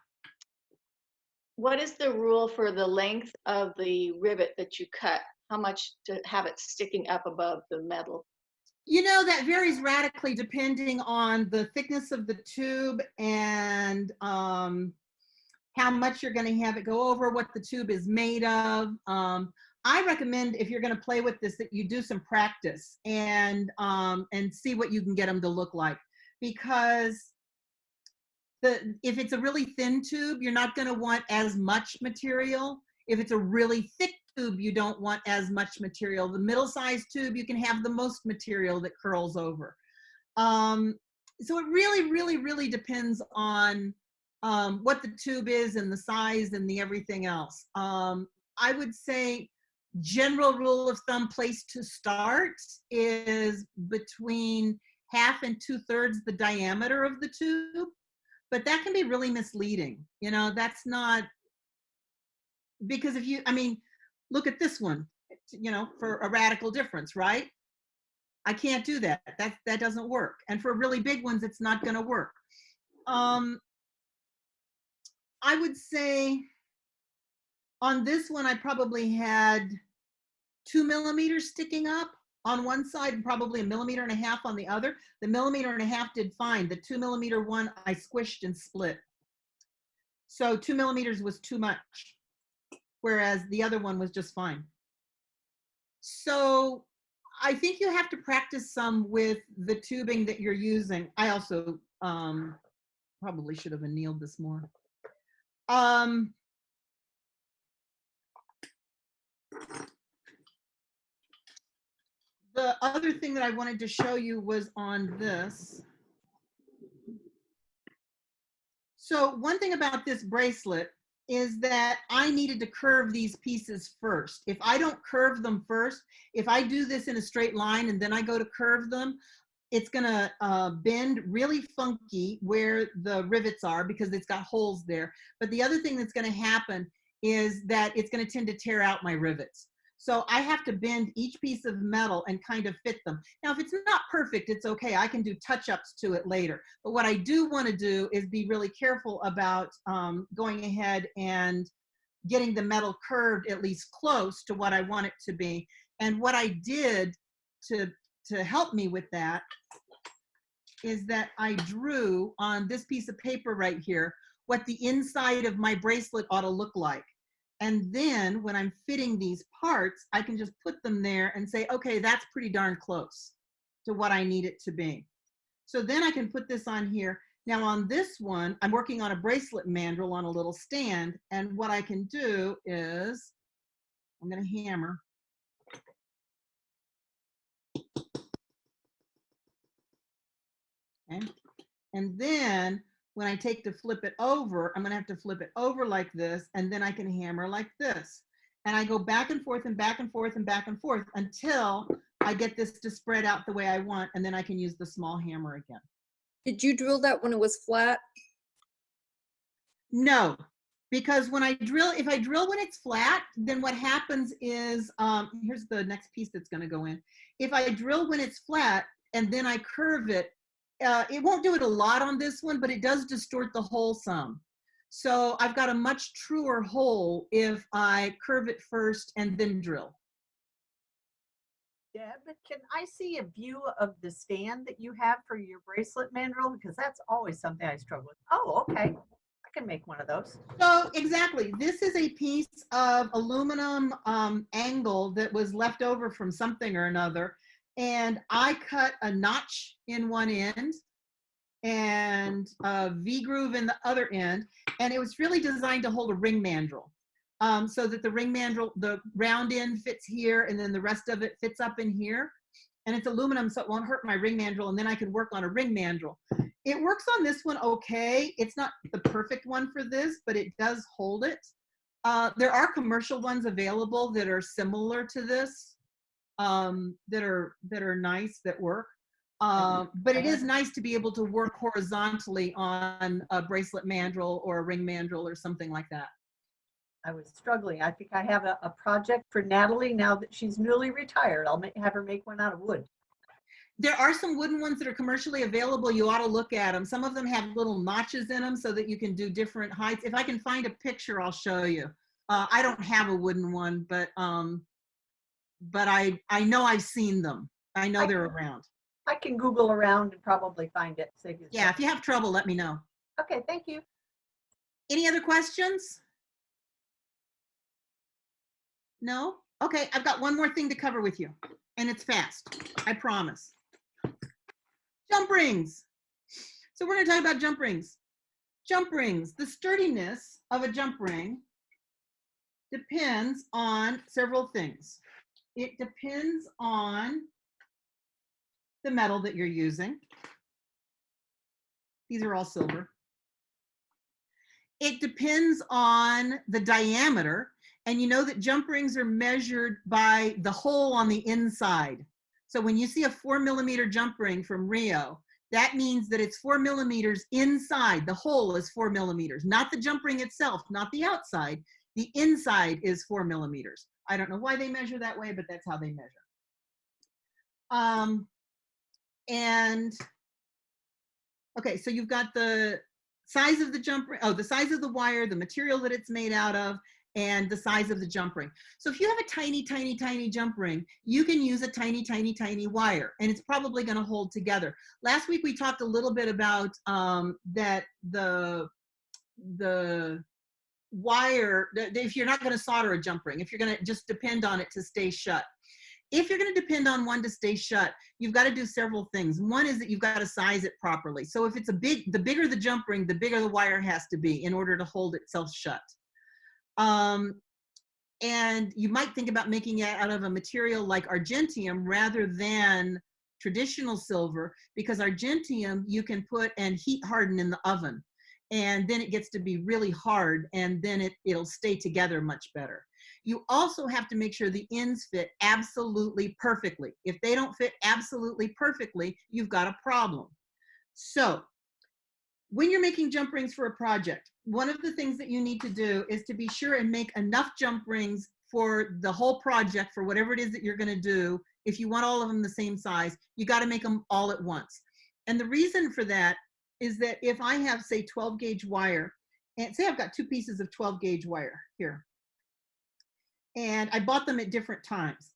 what is the rule for the length of the rivet that you cut? How much to have it sticking up above the metal? You know, that varies radically depending on the thickness of the tube and how much you're going to have it go over, what the tube is made of. I recommend, if you're going to play with this, that you do some practice and see what you can get them to look like. Because if it's a really thin tube, you're not going to want as much material. If it's a really thick tube, you don't want as much material. The middle-sized tube, you can have the most material that curls over. So it really, really, really depends on what the tube is and the size and the everything else. I would say general rule of thumb place to start is between 1/2 and 2/3 the diameter of the tube, but that can be really misleading. You know, that's not, because if you, I mean, look at this one, you know, for a radical difference, right? I can't do that. That doesn't work. And for really big ones, it's not going to work. I would say on this one, I probably had 2 millimeters sticking up on one side and probably 1.5 millimeters on the other. The 1.5 millimeters did fine. The 2 millimeter one, I squished and split. So 2 millimeters was too much, whereas the other one was just fine. So I think you have to practice some with the tubing that you're using. I also probably should have annealed this more. The other thing that I wanted to show you was on this. So one thing about this bracelet is that I needed to curve these pieces first. If I don't curve them first, if I do this in a straight line and then I go to curve them, it's gonna bend really funky where the rivets are because it's got holes there. But the other thing that's gonna happen is that it's gonna tend to tear out my rivets. So I have to bend each piece of metal and kind of fit them. Now, if it's not perfect, it's okay. I can do touch-ups to it later. But what I do want to do is be really careful about going ahead and getting the metal curved at least close to what I want it to be. And what I did to help me with that is that I drew on this piece of paper right here what the inside of my bracelet ought to look like. And then when I'm fitting these parts, I can just put them there and say, okay, that's pretty darn close to what I need it to be. So then I can put this on here. Now on this one, I'm working on a bracelet mandrel on a little stand. And what I can do is, I'm gonna hammer. Okay. And then when I take to flip it over, I'm gonna have to flip it over like this, and then I can hammer like this. And I go back and forth and back and forth and back and forth until I get this to spread out the way I want, and then I can use the small hammer again. Did you drill that when it was flat? No, because when I drill, if I drill when it's flat, then what happens is, here's the next piece that's gonna go in. If I drill when it's flat and then I curve it, it won't do it a lot on this one, but it does distort the hole some. So I've got a much truer hole if I curve it first and then drill. Deb, can I see a view of the stand that you have for your bracelet mandrel? Because that's always something I struggle with. Oh, okay. I can make one of those. So exactly, this is a piece of aluminum angle that was left over from something or another. And I cut a notch in one end and a V-groove in the other end. And it was really designed to hold a ring mandrel. So that the ring mandrel, the round end fits here and then the rest of it fits up in here. And it's aluminum, so it won't hurt my ring mandrel, and then I can work on a ring mandrel. It works on this one okay. It's not the perfect one for this, but it does hold it. There are commercial ones available that are similar to this, that are nice, that work. But it is nice to be able to work horizontally on a bracelet mandrel or a ring mandrel or something like that. I was struggling. I think I have a project for Natalie now that she's newly retired. I'll have her make one out of wood. There are some wooden ones that are commercially available. You ought to look at them. Some of them have little notches in them so that you can do different heights. If I can find a picture, I'll show you. I don't have a wooden one, but I know I've seen them. I know they're around. I can Google around and probably find it. Yeah, if you have trouble, let me know. Okay, thank you. Any other questions? No? Okay, I've got one more thing to cover with you, and it's fast, I promise. Jump rings. So we're gonna talk about jump rings. Jump rings, the sturdiness of a jump ring depends on several things. It depends on the metal that you're using. These are all silver. It depends on the diameter. And you know that jump rings are measured by the hole on the inside. So when you see a 4mm jump ring from Rio, that means that it's 4 millimeters inside. The hole is 4 millimeters, not the jump ring itself, not the outside. The inside is 4 millimeters. I don't know why they measure that way, but that's how they measure. Okay, so you've got the size of the jump ring, the size of the wire, the material that it's made out of, and the size of the jump ring. So if you have a tiny, tiny, tiny jump ring, you can use a tiny, tiny, tiny wire, and it's probably gonna hold together. Last week, we talked a little bit about that the wire, if you're not gonna solder a jump ring, if you're gonna just depend on it to stay shut. If you're gonna depend on one to stay shut, you've gotta do several things. One is that you've gotta size it properly. So if it's the bigger the jump ring, the bigger the wire has to be in order to hold itself shut. And you might think about making it out of a material like argentium rather than traditional silver, because argentium you can put and heat harden in the oven, and then it gets to be really hard, and then it'll stay together much better. You also have to make sure the ends fit absolutely perfectly. If they don't fit absolutely perfectly, you've got a problem. So when you're making jump rings for a project, one of the things that you need to do is to be sure and make enough jump rings for the whole project, for whatever it is that you're gonna do. If you want all of them the same size, you gotta make them all at once. And the reason for that is that if I have, say, 12 gauge wire, and say I've got 2 pieces of 12 gauge wire here, and I bought them at different times.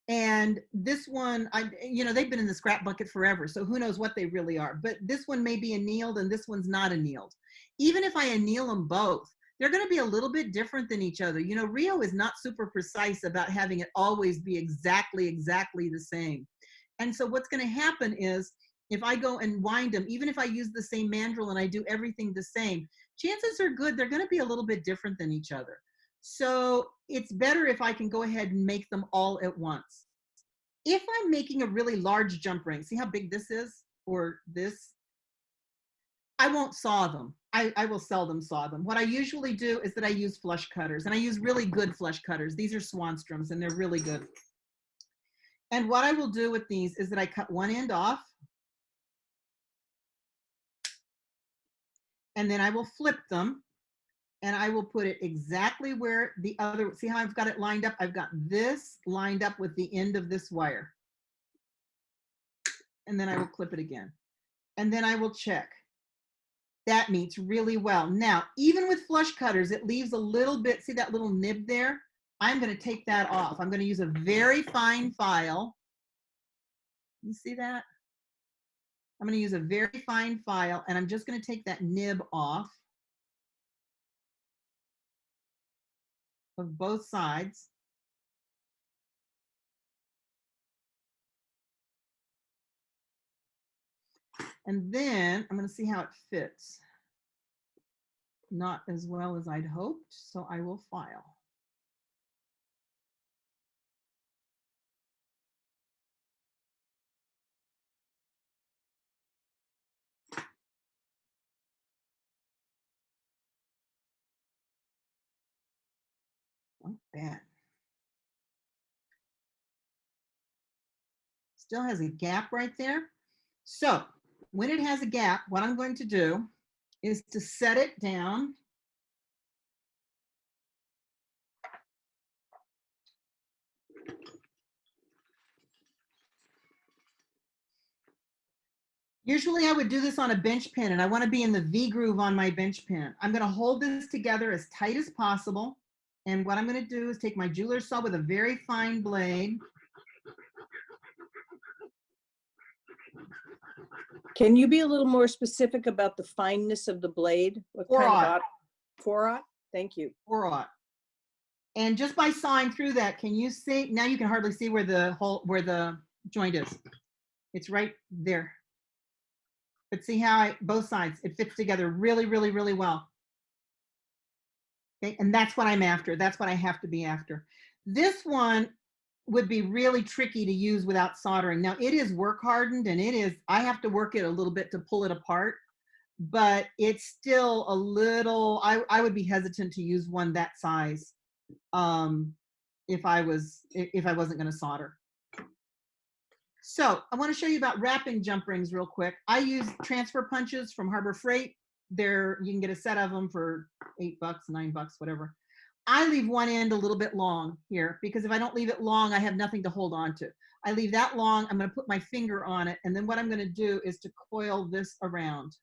And this one, they've been in the scrap bucket forever, so who knows what they really are. But this one may be annealed and this one's not annealed. Even if I anneal them both, they're gonna be a little bit different than each other. You know, Rio is not super precise about having it always be exactly the same. And so what's gonna happen is, if I go and wind them, even if I use the same mandrel and I do everything the same, chances are good they're gonna be a little bit different than each other. So it's better if I can go ahead and make them all at once. If I'm making a really large jump ring, see how big this is, or this? I won't saw them. I will seldom saw them. What I usually do is that I use flush cutters, and I use really good flush cutters. These are Swanstroms, and they're really good. And what I will do with these is that I cut one end off, and then I will flip them, and I will put it exactly where the other, see how I've got it lined up? I've got this lined up with the end of this wire. And then I will clip it again. And then I will check. That meets really well. Now, even with flush cutters, it leaves a little bit, see that little nib there? I'm going to take that off. I'm going to use a very fine file. You see that? I'm going to use a very fine file, and I'm just going to take that nib off of both sides. And then I'm going to see how it fits. Not as well as I'd hoped, so I will file. Not bad. Still has a gap right there. So when it has a gap, what I'm going to do is to set it down. Usually I would do this on a bench pin, and I want to be in the V groove on my bench pin. I'm going to hold this together as tight as possible. And what I'm going to do is take my jeweler's saw with a very fine blade. Can you be a little more specific about the fineness of the blade? What kind of 4/0? Thank you. 4/0. And just by sawing through that, can you see? Now you can hardly see where the joint is. It's right there. But see how both sides, it fits together really, really, really well. Okay, and that's what I'm after. That's what I have to be after. This one would be really tricky to use without soldering. Now it is work hardened, and I have to work it a little bit to pull it apart, but it's still a little, I would be hesitant to use one that size if I wasn't going to solder. So I want to show you about wrapping jump rings real quick. I use transfer punches from Harbor Freight. You can get a set of them for $8, $9, whatever. I leave one end a little bit long here, because if I don't leave it long, I have nothing to hold on to. I leave that long, I'm going to put my finger on it, and then what I'm going to do is to coil this around.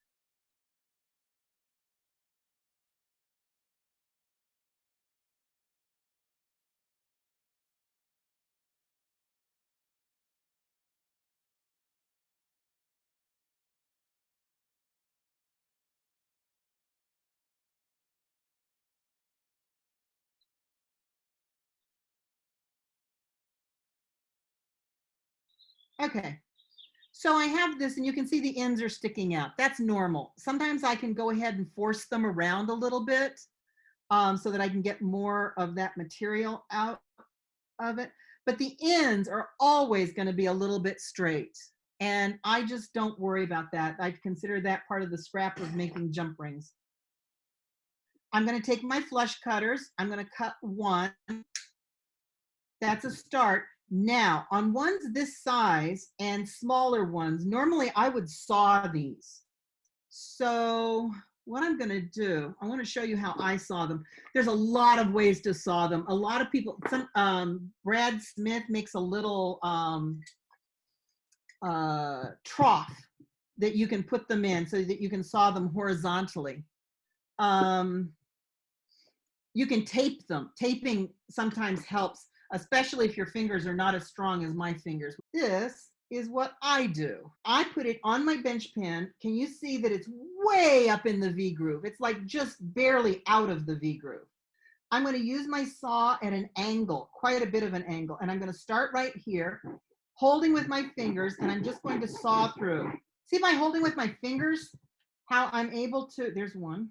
Okay, so I have this, and you can see the ends are sticking out. That's normal. Sometimes I can go ahead and force them around a little bit so that I can get more of that material out of it. But the ends are always going to be a little bit straight, and I just don't worry about that. I consider that part of the scrap of making jump rings. I'm going to take my flush cutters. I'm going to cut one. That's a start. Now, on ones this size and smaller ones, normally I would saw these. So what I'm going to do, I want to show you how I saw them. There's a lot of ways to saw them. A lot of people, Brad Smith makes a little trough that you can put them in so that you can saw them horizontally. You can tape them. Taping sometimes helps, especially if your fingers are not as strong as my fingers. This is what I do. I put it on my bench pin. Can you see that it's way up in the V groove? It's like just barely out of the V groove. I'm going to use my saw at an angle, quite a bit of an angle, and I'm going to start right here, holding with my fingers, and I'm just going to saw through. See by holding with my fingers how I'm able to, there's one.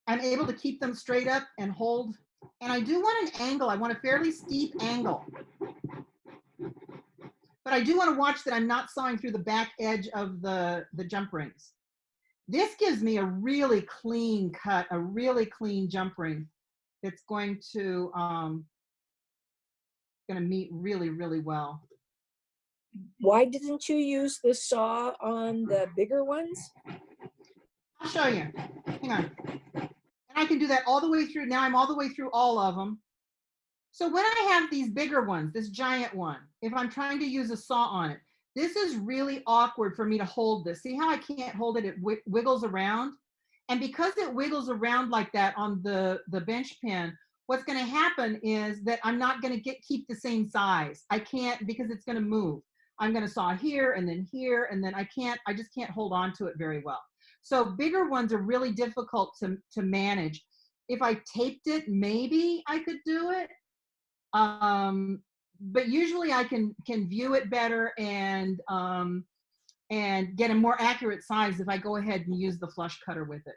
I'm able to keep them straight up and hold. And I do want an angle. I want a fairly steep angle. But I do want to watch that I'm not sawing through the back edge of the jump rings. This gives me a really clean cut, a really clean jump ring. It's going to meet really, really well. Why didn't you use the saw on the bigger ones? I'll show you. Hang on. And I can do that all the way through. Now I'm all the way through all of them. So when I have these bigger ones, this giant one, if I'm trying to use a saw on it, this is really awkward for me to hold this. See how I can't hold it? It wiggles around. And because it wiggles around like that on the bench pen, what's going to happen is that I'm not going to keep the same size. I can't, because it's going to move. I'm going to saw here, and then I just can't hold on to it very well. So bigger ones are really difficult to manage. If I taped it, maybe I could do it. But usually I can view it better and get a more accurate size if I go ahead and use the flush cutter with it.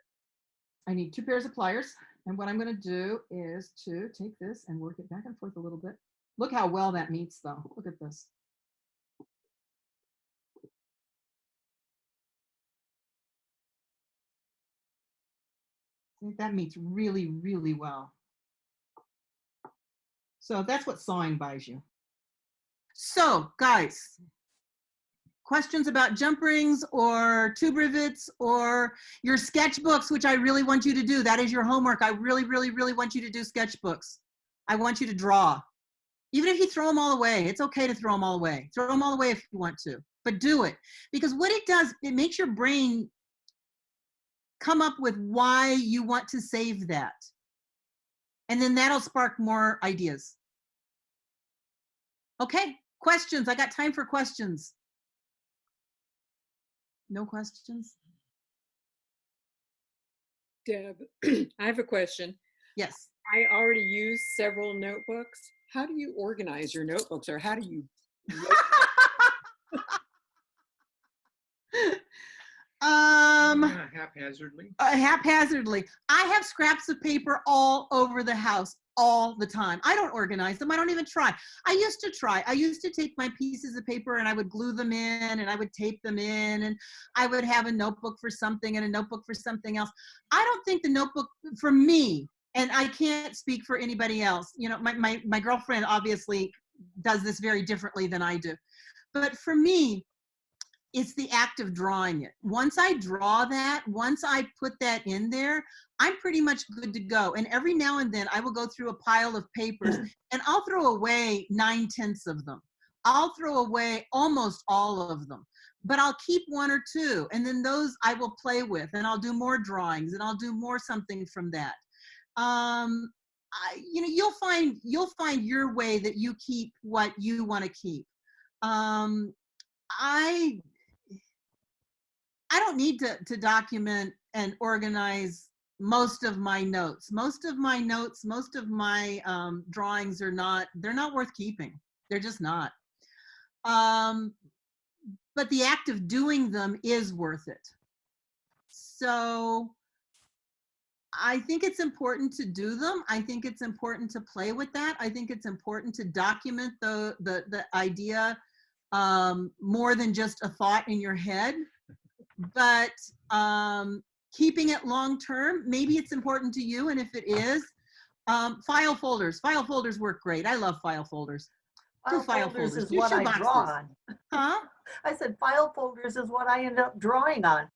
I need 2 pairs of pliers. And what I'm going to do is to take this and work it back and forth a little bit. Look how well that meets though. Look at this. I think that meets really, really well. So that's what sawing buys you. So guys, questions about jump rings or tube rivets or your sketchbooks, which I really want you to do. That is your homework. I really, really, really want you to do sketchbooks. I want you to draw. Even if you throw them all away, it's okay to throw them all away. Throw them all away if you want to, but do it. Because what it does, it makes your brain come up with why you want to save that. And then that'll spark more ideas. Okay, questions. I got time for questions. No questions? Deb, I have a question. Yes. I already use several notebooks. How do you organize your notebooks, or how do you? Haphazardly. Haphazardly. I have scraps of paper all over the house all the time. I don't organize them. I don't even try. I used to try. I used to take my pieces of paper and I would glue them in and I would tape them in and I would have a notebook for something and a notebook for something else. I don't think the notebook for me, and I can't speak for anybody else. You know, my girlfriend obviously does this very differently than I do. But for me, it's the act of drawing it. Once I draw that, once I put that in there, I'm pretty much good to go. And every now and then I will go through a pile of papers and I'll throw away 9/10 of them. I'll throw away almost all of them, but I'll keep 1 or 2. And then those I will play with and I'll do more drawings and I'll do more something from that. You know, you'll find your way that you keep what you want to keep. I don't need to document and organize most of my notes. Most of my notes, most of my drawings they're not worth keeping. They're just not. But the act of doing them is worth it. So I think it's important to do them. I think it's important to play with that. I think it's important to document the idea more than just a thought in your head. But keeping it long term, maybe it's important to you, and if it is, file folders work great. I love file folders. File folders is Do what I shoeboxes. draw on. Huh? I said file folders is what I end up drawing on.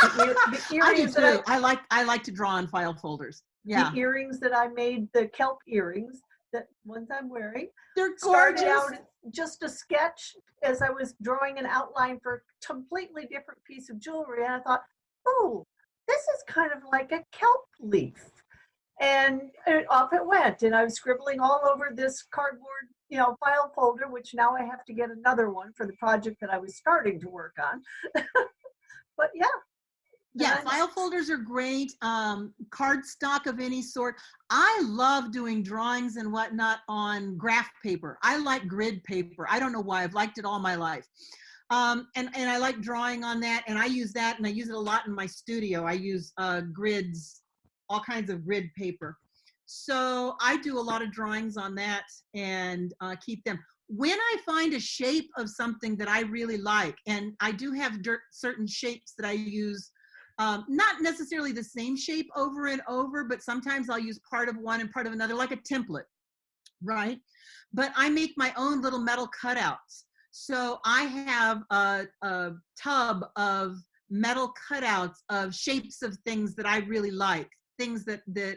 I do too. I like to draw on file folders. Yeah. The earrings that I made, the kelp earrings, that ones I'm wearing, they're started gorgeous. out just a sketch as I was drawing an outline for a completely different piece of jewelry, and I thought, oh, this is kind of like a kelp leaf. And off it went, and I was scribbling all over this cardboard, you know, file folder, which now I have to get another one for the project that I was starting to work on. But yeah. Yeah, file folders are great. Cardstock of any sort. I love doing drawings and whatnot on graph paper. I like grid paper. I don't know why. I've liked it all my life. And I like drawing on that, and I use that, and I use it a lot in my studio. I use grids, all kinds of grid paper. So I do a lot of drawings on that and keep them. When I find a shape of something that I really like, and I do have certain shapes that I use not necessarily the same shape over and over, but sometimes I'll use part of one and part of another, like a template, right? But I make my own little metal cutouts. So I have a tub of metal cutouts of shapes of things that I really like, things that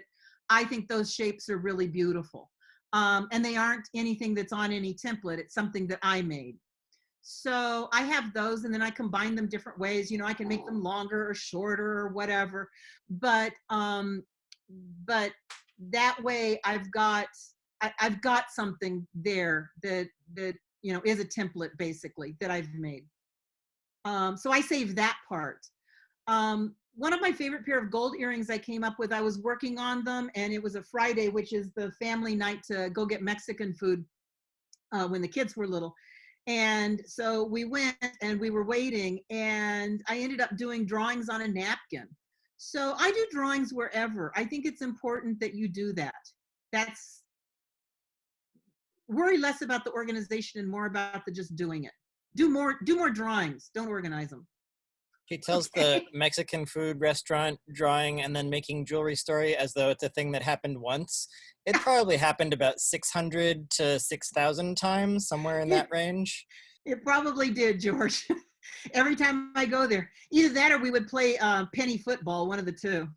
I think those shapes are really beautiful. And they aren't anything that's on any template. It's something that I made. So I have those, and then I combine them different ways. You know, I can make them longer or shorter or whatever. But that way I've got something there that you know is a template basically that I've made. So I save that part. One of my favorite pair of gold earrings I came up with, I was working on them, and it was a Friday, which is the family night to go get Mexican food when the kids were little. And so we went and we were waiting, and I ended up doing drawings on a napkin. So I do drawings wherever. I think it's important that you do that. Worry less about the organization and more about the just doing it. Do more drawings, don't organize them. She tells the Mexican food restaurant drawing and then making jewelry story as though it's a thing that happened once. It probably happened about 600 to 6,000 times, somewhere in that range. It probably did, George. Every time I go there. Either that or we would play penny football, one of the two.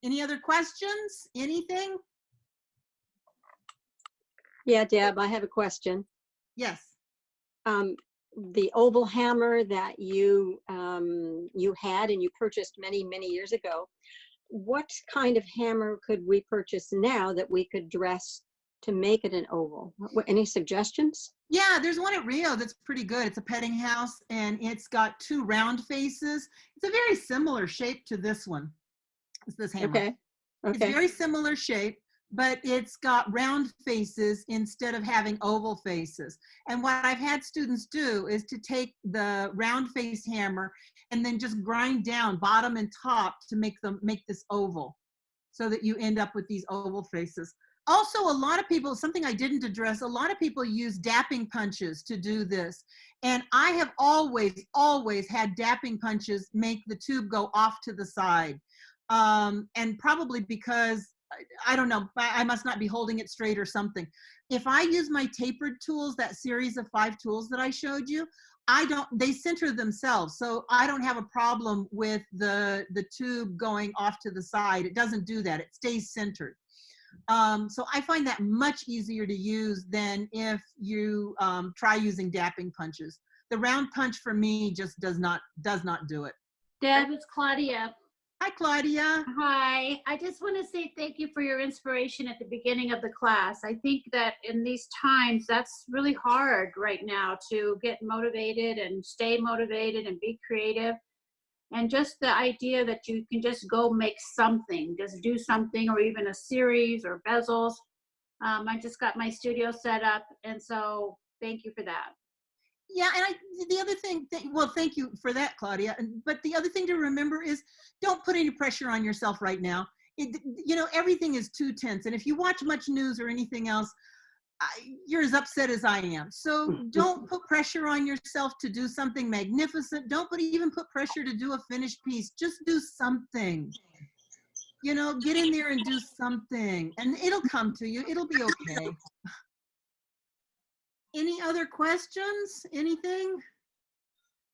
Any other questions? Anything? Yeah, Deb, I have a question. Yes. The oval hammer that you had and you purchased many years ago, what kind of hammer could we purchase now that we could dress to make it an oval? Any suggestions? Yeah, there's one at Rio that's pretty good. It's a petting house, and it's got 2 round faces. It's a very similar shape to this one. It's this hammer. Okay. It's very similar shape, but it's got round faces instead of having oval faces. And what I've had students do is to take the round face hammer and then just grind down bottom and top to make this oval, so that you end up with these oval faces. Also, a lot of people, something I didn't address, a lot of people use dapping punches to do this. And I have always had dapping punches make the tube go off to the side. And probably because, I don't know, I must not be holding it straight or something. If I use my tapered tools, that series of 5 tools that I showed you, they center themselves. So I don't have a problem with the tube going off to the side. It doesn't do that. It stays centered. So I find that much easier to use than if you try using dapping punches. The round punch for me just does not do it. Deb, it's Claudia. Hi, Claudia. Hi. I just want to say thank you for your inspiration at the beginning of the class. I think that in these times, that's really hard right now to get motivated and stay motivated and be creative. And just the idea that you can just go make something, just do something, or even a series or bezels. I just got my studio set up, and so thank you for that. Yeah, and the other thing, well, thank you for that, Claudia. But the other thing to remember is don't put any pressure on yourself right now. You know, everything is too tense. And if you watch much news or anything else, you're as upset as I am. So don't put pressure on yourself to do something magnificent. Don't even put pressure to do a finished piece. Just do something. You know, get in there and do something, and it'll come to you. It'll be okay. Any other questions? Anything?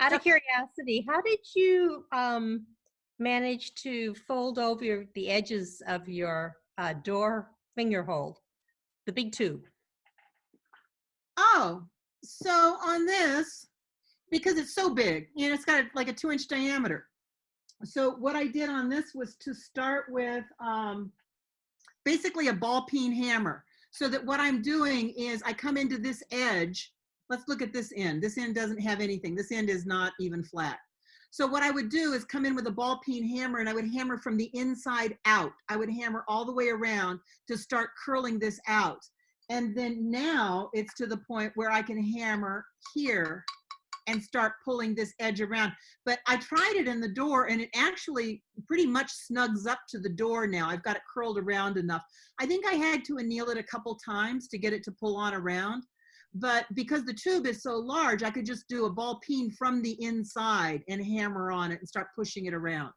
Out of curiosity, how did you manage to fold over the edges of your door finger hold, the big tube? Oh, so on this, because it's so big, you know, it's got like a 2-inch diameter. So what I did on this was to start with basically a ball peen hammer. So that what I'm doing is I come into this edge. Let's look at this end. This end doesn't have anything. This end is not even flat. So what I would do is come in with a ball peen hammer, and I would hammer from the inside out. I would hammer all the way around to start curling this out. And then now it's to the point where I can hammer here and start pulling this edge around. But I tried it in the door, and it actually pretty much snugs up to the door now. I've got it curled around enough. I think I had to anneal it a couple times to get it to pull on around. But because the tube is so large, I could just do a ball peen from the inside and hammer on it and start pushing it around.